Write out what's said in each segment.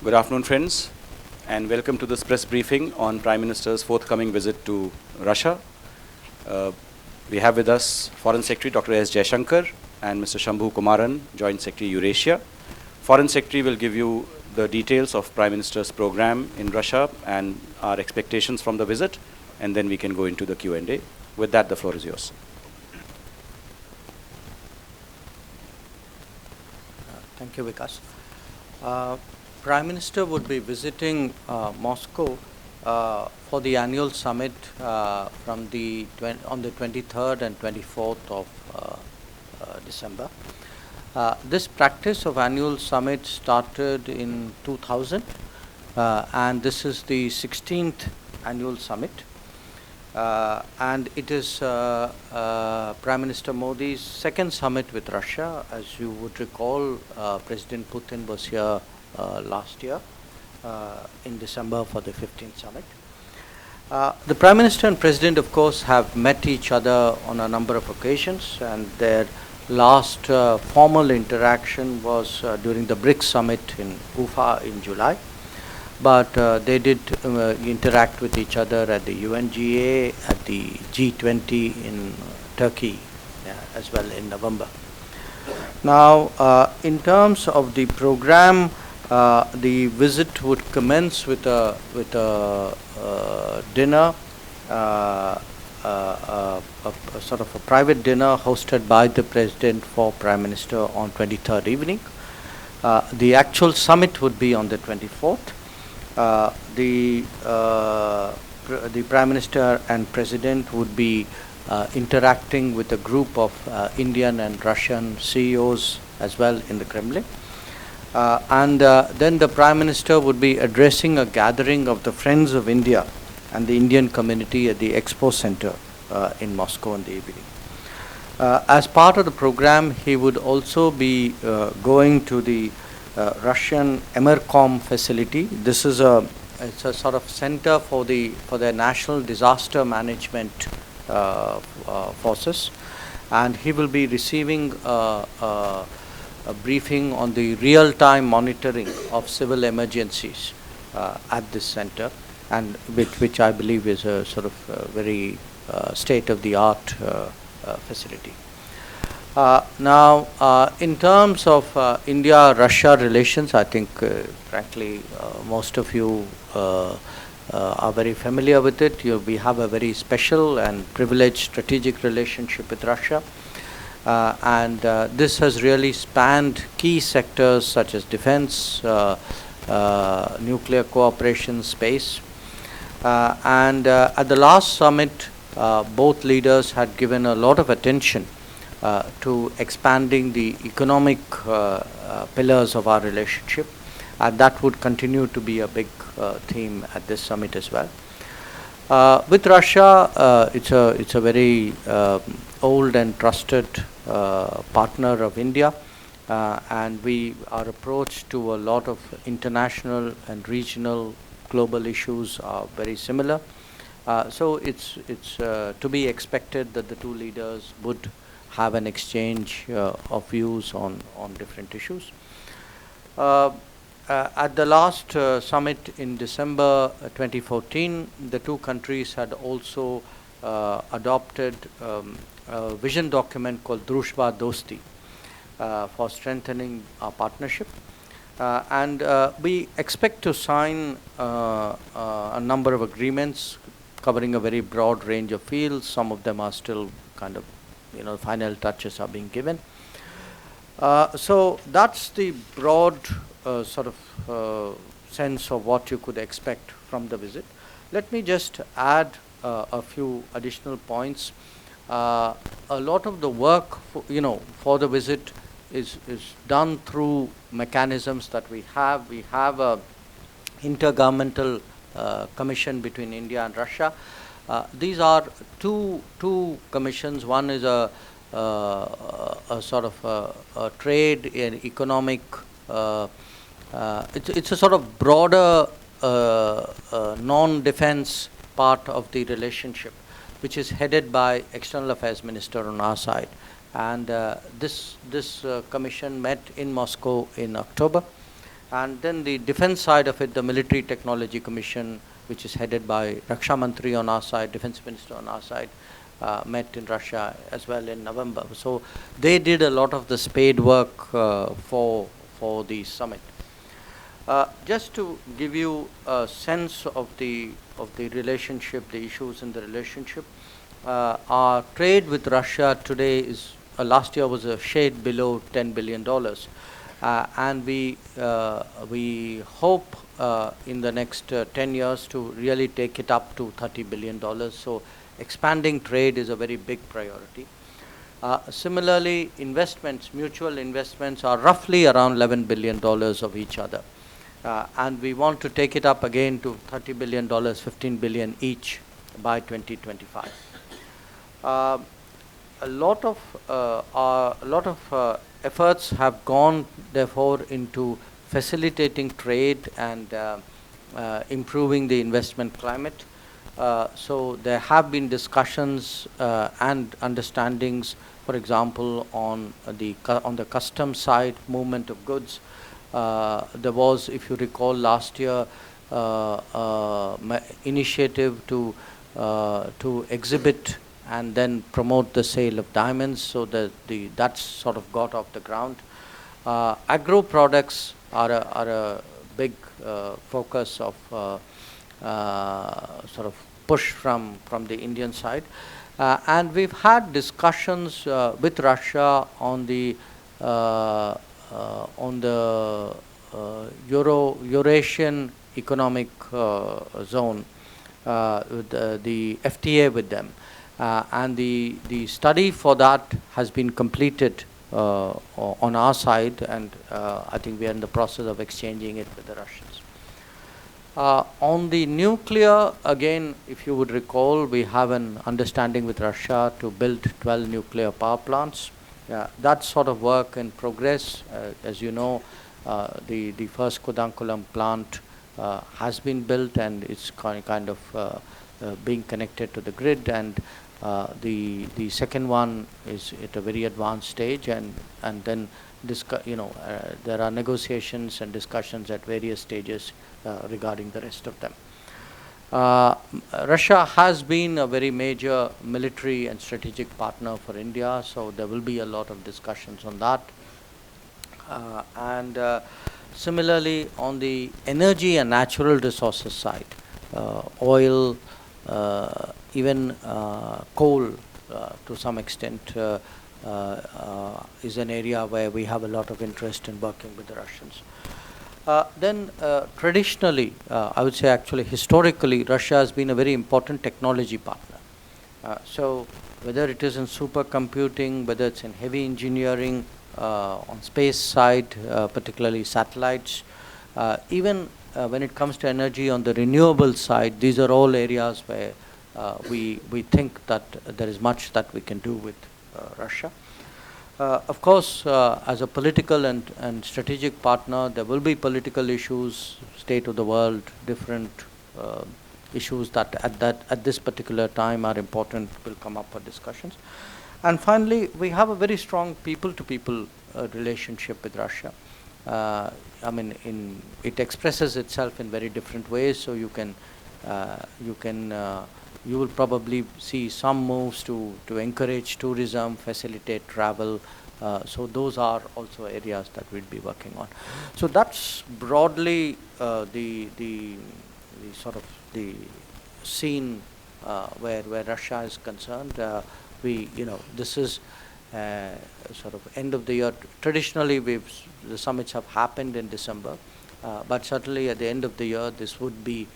Good afternoon, friends, and welcome to this press briefing on Prime Minister's forthcoming visit to Russia. We have with us Foreign Secretary Dr. S. Jaishankar and Mr. Shambhu Kumaran, Joint Secretary Eurasia. Foreign Secretary will give you the details of Prime Minister's program in Russia and our expectations from the visit, and then we can go into the Q&A. With that, the floor is yours. Thank you, Vikas. Prime Minister would be visiting Moscow for the annual summit on the 23rd and 24th of December. This practice of annual summit started in 2000, and this is the 16th annual summit. And it is Prime Minister Modi's second summit with Russia. As you would recall, President Putin was here last year in December for the 15th summit. The Prime Minister and President, of course, have met each other on a number of occasions, and their last formal interaction was during the BRICS summit in Ufa in July. But they did interact with each other at the UNGA, at the G20 in Turkey as well in November. Now, in terms of the program, the visit would commence with a dinner, a sort of a private dinner hosted by the President for Prime Minister on 23rd evening. The actual summit would be on the 24th. The Prime Minister and President would be interacting with a group of Indian and Russian CEOs as well in the Kremlin. And then the Prime Minister would be addressing a gathering of the Friends of India and the Indian community at the Expo Center in Moscow in the evening. As part of the program, he would also be going to the Russian Emercom facility. This is it's a sort of center for their national disaster management forces, and he will be receiving a briefing on the real-time monitoring of civil emergencies at this center, and which I believe is a sort of very state-of-the-art facility. Now, in terms of India-Russia relations, I think, frankly, most of you are very familiar with it. We have a very special and privileged strategic relationship with Russia. And this has really spanned key sectors such as defense, nuclear cooperation, space. And at the last summit, both leaders had given a lot of attention to expanding the economic pillars of our relationship, and that would continue to be a big theme at this summit as well. With Russia, it's a very old and trusted partner of India, and our approach to a lot of international and regional global issues are very similar. So it's to be expected that the two leaders would have an exchange of views on different issues. At the last summit in December 2014, the two countries had also adopted a vision document called Drushba Dosti for strengthening our partnership. And we expect to sign a number of agreements covering a very broad range of fields. Some of them are still kind of, final touches are being given. So that's the broad sort of sense of what you could expect from the visit. Let me just add a few additional points. A lot of the work for the visit is done through mechanisms that we have. We have a intergovernmental commission between India and Russia. These are two commissions. One is a sort of a trade and economic. It's a sort of broader non-defense part of the relationship, which is headed by External Affairs Minister on our side. And this commission met in Moscow in October, And then the defense side of it, the Military Technology Commission, which is headed by Raksha Mantri on our side, Defense Minister on our side, met in Russia as well in November. So they did a lot of the spade work for the summit. Just to give you a sense of the relationship, the issues in the relationship, our trade with Russia today is last year was a shade below $10 billion, and we hope in the next 10 years to really take it up to $30 billion. So expanding trade is a very big priority. Similarly, investments, mutual investments, are roughly around $11 billion of each other. And we want to take it up again to $30 billion, $15 billion each by 2025. A lot of efforts have gone, therefore, into facilitating trade and improving the investment climate. So there have been discussions and understandings, for example, on the customs side, movement of goods. There was, if you recall, last year, initiative to exhibit and then promote the sale of diamonds, so that that's sort of got off the ground. Agro products are a big focus of sort of push from the Indian side, and we've had discussions with Russia on the Eurasian Economic Zone, the FTA with them. And the study for that has been completed on our side, and I think we are in the process of exchanging it with the Russians. On the nuclear, again, if you would recall, we have an understanding with Russia to build 12 nuclear power plants. That sort of work in progress. As you know, the first Kudankulam plant has been built, and it's kind of being connected to the grid, and the second one is at a very advanced stage, and then there are negotiations and discussions at various stages regarding the rest of them. Russia has been a very major military and strategic partner for India, so there will be a lot of discussions on that. And similarly, on the energy and natural resources side, oil, even coal to some extent is an area where we have a lot of interest in working with the Russians. Then traditionally, I would say actually historically, Russia has been a very important technology partner. So whether it is in supercomputing, whether it's in heavy engineering, on space side, particularly satellites, even when it comes to energy on the renewable side, these are all areas where we think that there is much that we can do with Russia. Of course, as a political and strategic partner, there will be political issues, state of the world, different issues that at this particular time are important, will come up for discussions. And finally, we have a very strong people-to-people relationship with Russia. I mean, it expresses itself in very different ways. So you will probably see some moves to encourage tourism, facilitate travel. So those are also areas that we'll be working on. So that's broadly the sort of the scene where Russia is concerned. This is sort of end of the year. Traditionally, the summits have happened in December, but certainly at the end of the year, this would be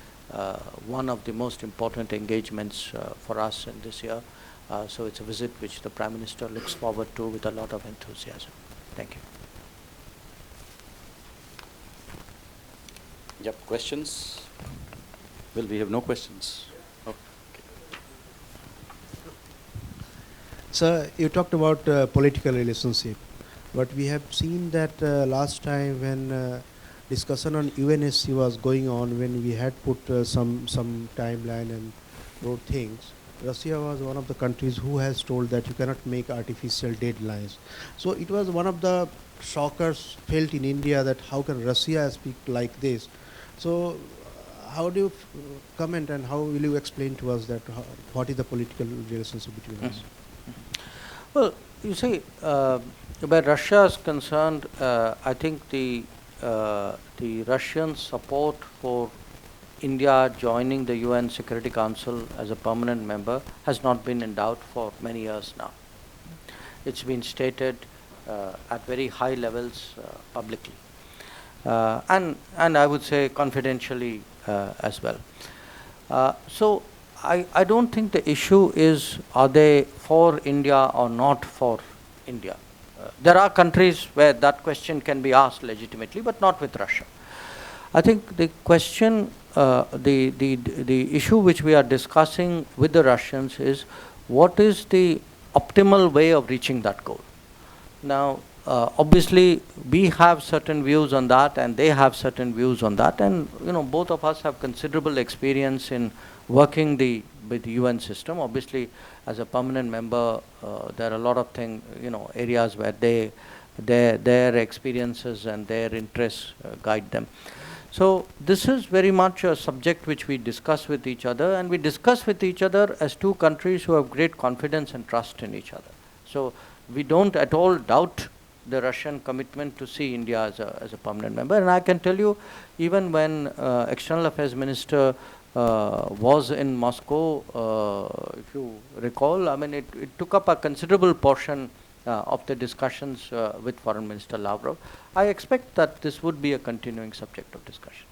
one of the most important engagements for us in this year. So it's a visit which the Prime Minister looks forward to with a lot of enthusiasm. Thank you. Yep, questions? Well, we have no questions. Sir, you talked about political relationship, but we have seen that last time when discussion on UNSC was going on, when we had put some timeline and wrote things, Russia was one of the countries who has told that you cannot make artificial deadlines. So it was one of the shockers felt in India that how can Russia speak like this. So how do you comment and how will you explain to us that what is the political relationship between us? Well, you see, where Russia is concerned, I think the Russian support for India joining the UN Security Council as a permanent member has not been in doubt for many years now. It's been stated at very high levels publicly, and I would say confidentially as well. So I don't think the issue is are they for India or not for India. There are countries where that question can be asked legitimately, but not with Russia. I think the question, the issue which we are discussing with the Russians is what is the optimal way of reaching that goal. Now, obviously, we have certain views on that, and they have certain views on that, and both of us have considerable experience in working with the UN system. Obviously, as a permanent member, there are a lot of areas where their experiences and their interests guide them. So this is very much a subject which we discuss with each other, and we discuss with each other as two countries who have great confidence and trust in each other. So we don't at all doubt the Russian commitment to see India as a permanent member. And I can tell you, even when External Affairs Minister was in Moscow, if you recall, I mean, it took up a considerable portion of the discussions with Foreign Minister Lavrov. I expect that this would be a continuing subject of discussion.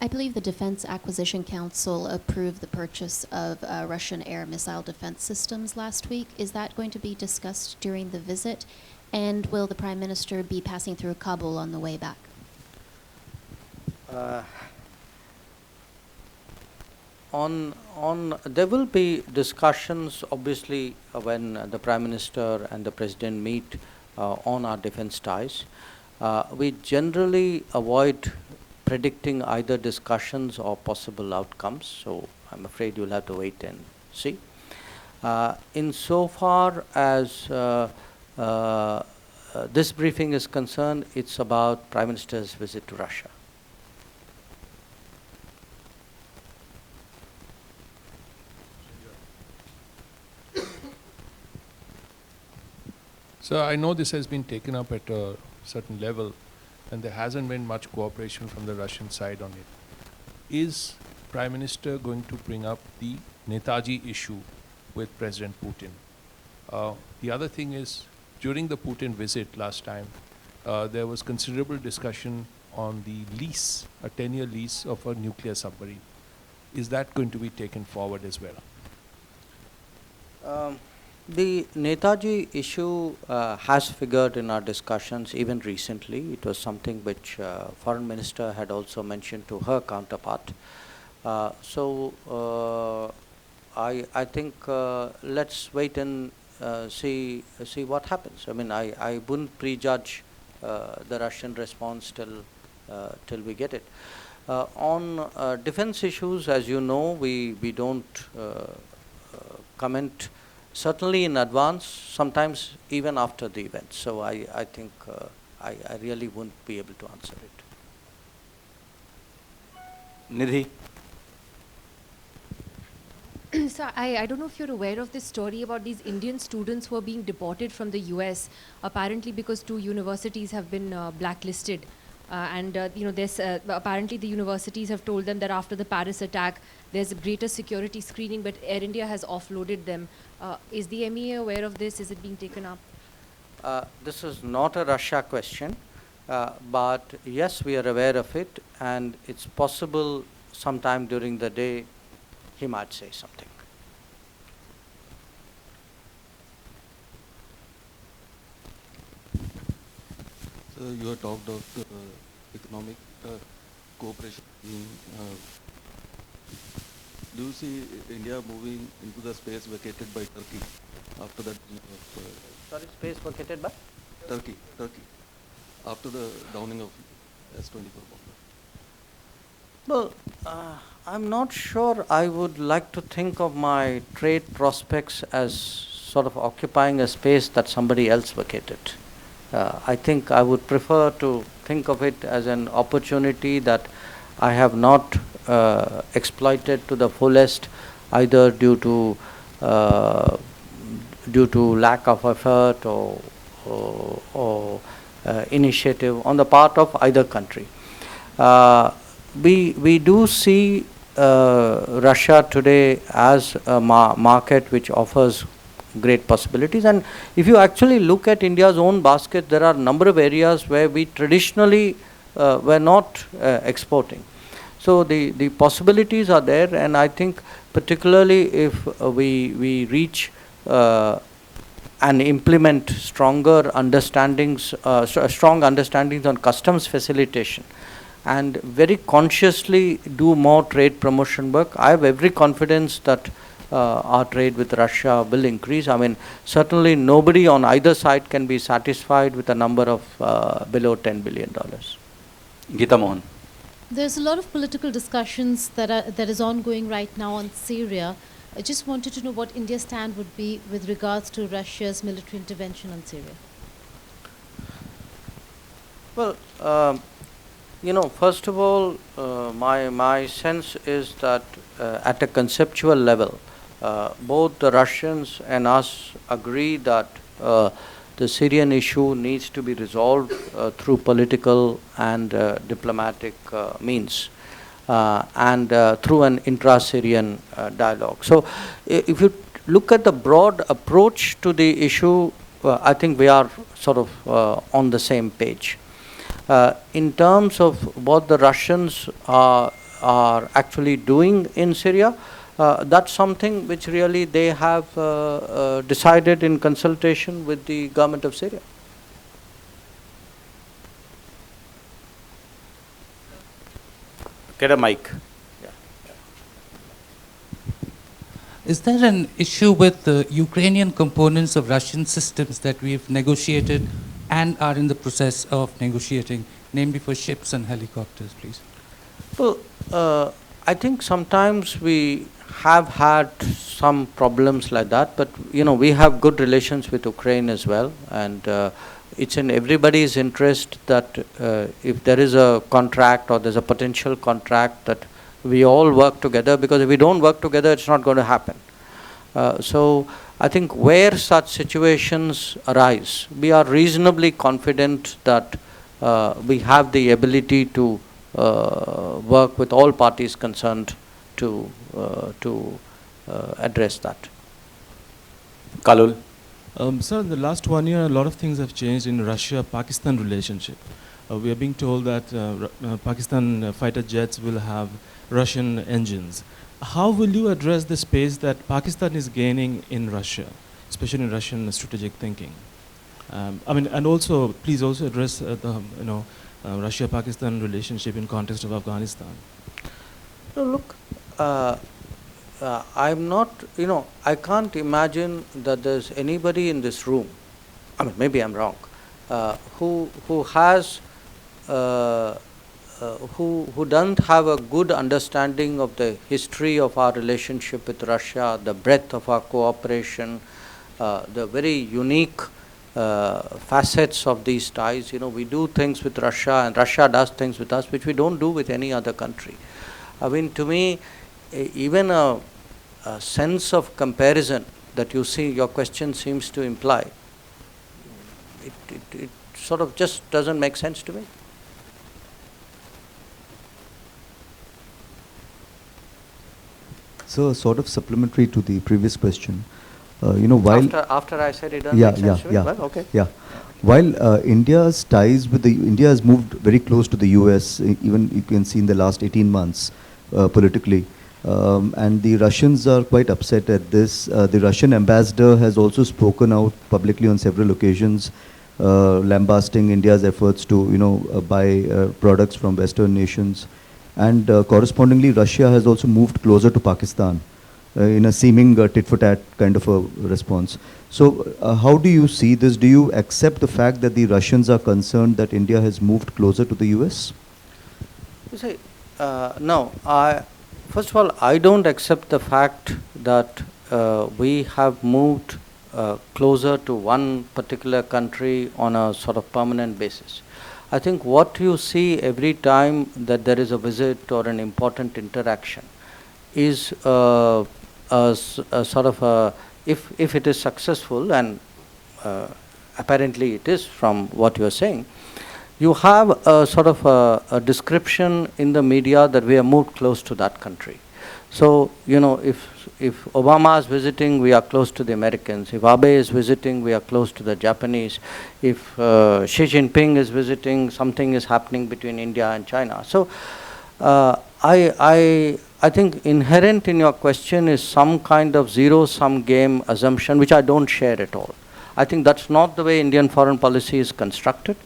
I believe the Defense Acquisition Council approved the purchase of Russian air missile defense systems last week. Is that going to be discussed during the visit? And will the Prime Minister be passing through Kabul on the way back? There will be discussions, obviously, when the Prime Minister and the President meet on our defense ties. We generally avoid predicting either discussions or possible outcomes, so I'm afraid you'll have to wait and see. Insofar as this briefing is concerned, it's about Prime Minister's visit to Russia. So I know this has been taken up at a certain level, and there hasn't been much cooperation from the Russian side on it. Is Prime Minister going to bring up the Netaji issue with President Putin? The other thing is, during the Putin visit last time, there was considerable discussion on the lease, a 10-year lease of a nuclear submarine. Is that going to be taken forward as well? The Netaji issue has figured in our discussions even recently. It was something which Foreign Minister had also mentioned to her counterpart. I think let's wait and see what happens. I mean, I wouldn't prejudge the Russian response till we get it. On defense issues, as you know, we don't comment certainly in advance, sometimes even after the event. So I think I really wouldn't be able to answer it. Nidhi? So I don't know if you're aware of this story about these Indian students who are being deported from the US, apparently because 2 universities have been blacklisted. Apparently the universities have told them that after the Paris attack, there's a greater security screening, but Air India has offloaded them. Is the MEA aware of this? Is it being taken up? This is not a Russia question, but yes, we are aware of it, and it's possible sometime during the day he might say something. So you have talked of the economic cooperation do you see India moving into the space vacated by Turkey after that? Sorry, space vacated by? Turkey, after the downing of S-24 bomber. Well, I'm not sure I would like to think of my trade prospects as sort of occupying a space that somebody else vacated. I think I would prefer to think of it as an opportunity that I have not exploited to the fullest, either due to lack of effort or initiative on the part of either country. We do see Russia today as a market which offers great possibilities, and if you actually look at India's own basket, there are a number of areas where we traditionally were not exporting. So the possibilities are there, and I think particularly if we reach and implement stronger understandings, strong understandings on customs facilitation, and very consciously do more trade promotion work, I have every confidence that our trade with Russia will increase. I mean, certainly nobody on either side can be satisfied with a number of below $10 billion. Geeta Mohan. There's a lot of political discussions that is ongoing right now on Syria. I just wanted to know what India's stand would be with regards to Russia's military intervention on Syria. Well, first of all, my sense is that at a conceptual level, both the Russians and us agree that the Syrian issue needs to be resolved through political and diplomatic means, and through an intra-Syrian dialogue. So if you look at the broad approach to the issue, I think we are sort of on the same page. In terms of what the Russians are actually doing in Syria, that's something which really they have decided in consultation with the government of Syria. Get a mic. Is there an issue with the Ukrainian components of Russian systems that we've negotiated and are in the process of negotiating, namely for ships and helicopters, please? Well, I think sometimes we have had some problems like that, but we have good relations with Ukraine as well, and it's in everybody's interest that if there is a contract or there's a potential contract, that we all work together, because if we don't work together, it's not going to happen. So I think where such situations arise, we are reasonably confident that we have the ability to work with all parties concerned to address that. Kalul. Sir, in the last 1 year, a lot of things have changed in Russia-Pakistan relationship. We are being told that Pakistan fighter jets will have Russian engines. How will you address the space that Pakistan is gaining in Russia, especially in Russian strategic thinking? And also, please also address the Russia-Pakistan relationship in context of Afghanistan. So look, I'm not, I can't imagine that there's anybody in this room, I mean, maybe I'm wrong, who has, who doesn't have a good understanding of the history of our relationship with Russia, the breadth of our cooperation, the very unique facets of these ties. We do things with Russia, and Russia does things with us which we don't do with any other country. I mean, to me, even a sense of comparison that you see your question seems to imply, it sort of just doesn't make sense to me. So, sort of supplementary to the previous question, while after I said it doesn't make sense to me, well, okay. Yeah. While India's ties with India has moved very close to the US, even you can see in the last 18 months politically, and the Russians are quite upset at this. The Russian ambassador has also spoken out publicly on several occasions, lambasting India's efforts to buy products from Western nations. and correspondingly Russia has also moved closer to Pakistan in a seeming tit-for-tat kind of a response. So how do you see this? Do you accept the fact that the Russians are concerned that India has moved closer to the US? You see, no, first of all, I don't accept the fact that we have moved closer to one particular country on a sort of permanent basis. I think what you see every time that there is a visit or an important interaction is a sort of a, if it is successful, and apparently it is from what you are saying, you have a sort of a description in the media that we have moved close to that country. So, you know, if Obama is visiting, we are close to the Americans. If Abe is visiting, we are close to the Japanese. If Xi Jinping is visiting, something is happening between India and China. So, I think inherent in your question is some kind of zero-sum game assumption, which I don't share at all. I think that's not the way Indian foreign policy is constructed.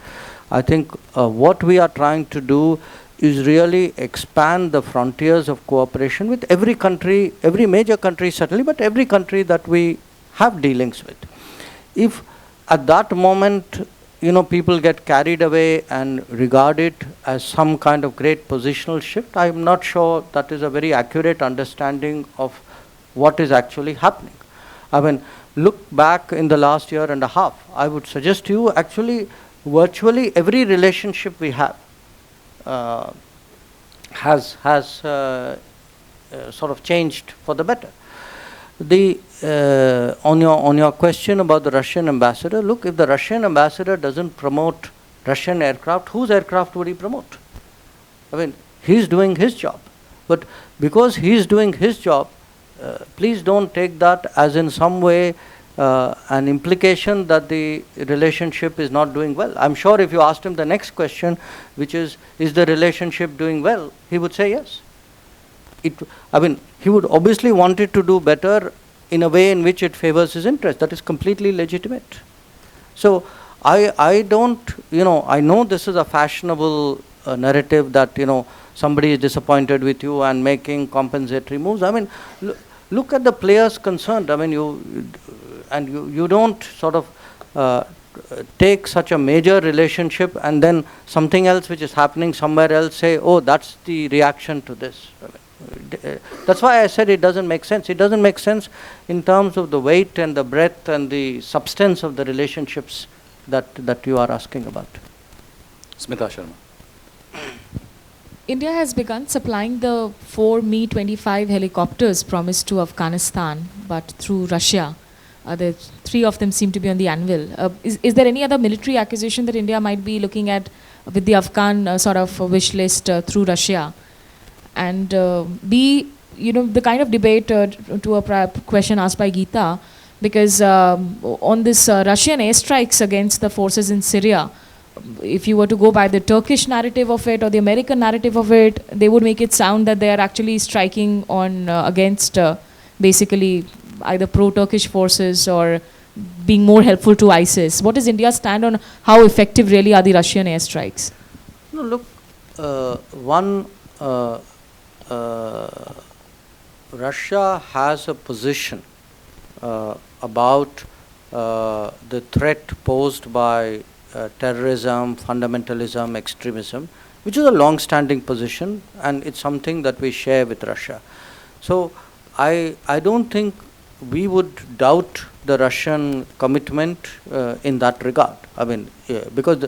I think what we are trying to do is really expand the frontiers of cooperation with every country, every major country certainly, but every country that we have dealings with. If at that moment, you know, people get carried away and regard it as some kind of great positional shift, I am not sure that is a very accurate understanding of what is actually happening. I mean, look back in the last year and a half. I would suggest to you actually virtually every relationship we have has sort of changed for the better. On your question about the Russian ambassador, look, if the Russian ambassador doesn't promote Russian aircraft, whose aircraft would he promote? I mean, he's doing his job. But because he's doing his job, please don't take that as in some way an implication that the relationship is not doing well. I'm sure if you asked him the next question, which is the relationship doing well, he would say yes. I mean, he would obviously want it to do better in a way in which it favors his interest. That is completely legitimate. So I don't, you know, I know this is a fashionable narrative that, you know, somebody is disappointed with you and making compensatory moves. I mean, look at the players concerned. I mean, you don't sort of take such a major relationship and then something else which is happening somewhere else say, oh, that's the reaction to this. I mean, that's why I said it doesn't make sense. It doesn't make sense in terms of the weight and the breadth and the substance of the relationships that you are asking about. Smita Sharma. India has begun supplying the 4 Mi-25 helicopters promised to Afghanistan, but through Russia. The 3 of them seem to be on the anvil. Is there any other military acquisition that India might be looking at with the Afghan sort of wish list through Russia? And B, you know, the kind of debate to a question asked by Geeta, because on this Russian airstrikes against the forces in Syria, if you were to go by the Turkish narrative of it or the American narrative of it, they would make it sound that they are actually striking on against basically either pro-Turkish forces or being more helpful to ISIS. What is India's stand on how effective really are the Russian airstrikes? No, look, Russia has a position about the threat posed by terrorism, fundamentalism, extremism, which is a long-standing position, and it's something that we share with Russia. So I don't think we would doubt the Russian commitment in that regard. I mean, because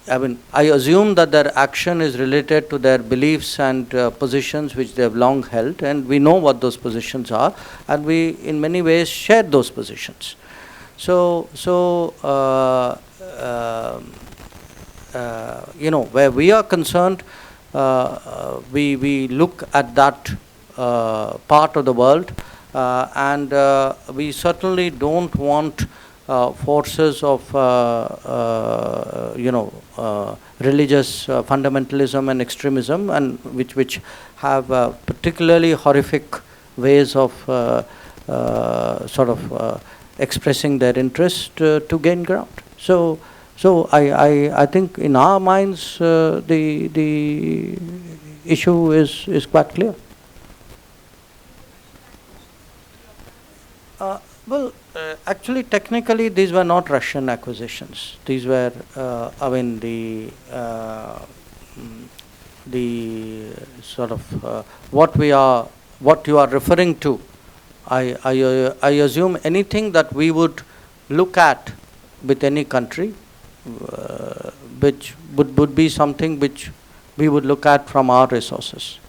I assume that their action is related to their beliefs and positions which they have long held, and we know what those positions are, and we in many ways share those positions. So you know, where we are concerned, we look at that part of the world, and we certainly don't want forces of you know, religious fundamentalism and extremism, and which have particularly horrific ways of sort of expressing their interest to gain ground. So I think in our minds issue is quite clear. Well, actually, technically, these were not Russian acquisitions. These were, I mean, the sort of what you are referring to. I assume anything that we would look at with any country, which would be something which we would look at from our resources.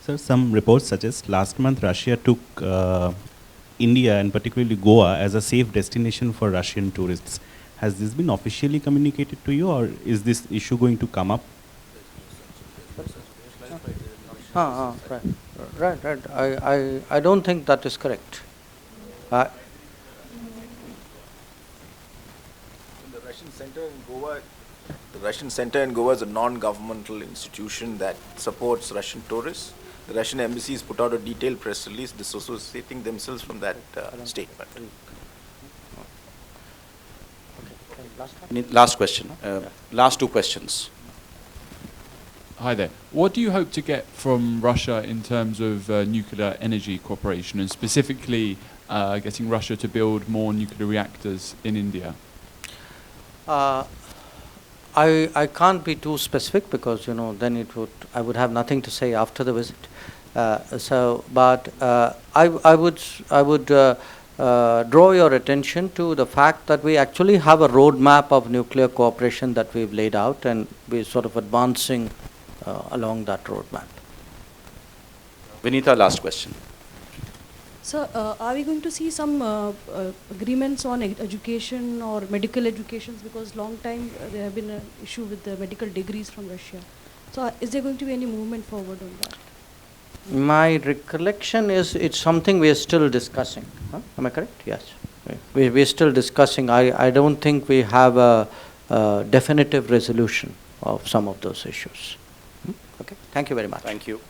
Sir, some reports suggest last month Russia took India and particularly Goa as a safe destination for Russian tourists. Has this been officially communicated to you, or is this issue going to come up? Right. I don't think that is correct. The Russian Center in Goa. The Russian Center in Goa is a non-governmental institution that supports Russian tourists. The Russian embassy has put out a detailed press release disassociating themselves from that statement. Last question. Last two questions. Hi there. What do you hope to get from Russia in terms of nuclear energy cooperation, and specifically getting Russia to build more nuclear reactors in India? I can't be too specific because then I would have nothing to say after the visit. But I would draw your attention to the fact that we actually have a roadmap of nuclear cooperation that we've laid out, and we're sort of advancing along that roadmap. Vinita, last question. So, are we going to see some agreements on education or medical educations? Because long time there have been an issue with the medical degrees from Russia. So, is there going to be any movement forward on that? My recollection is it's something we are still discussing. Huh? Am I correct? Yes. We're still discussing. I don't think we have a definitive resolution of some of those issues. Okay. Thank you very much. Thank you.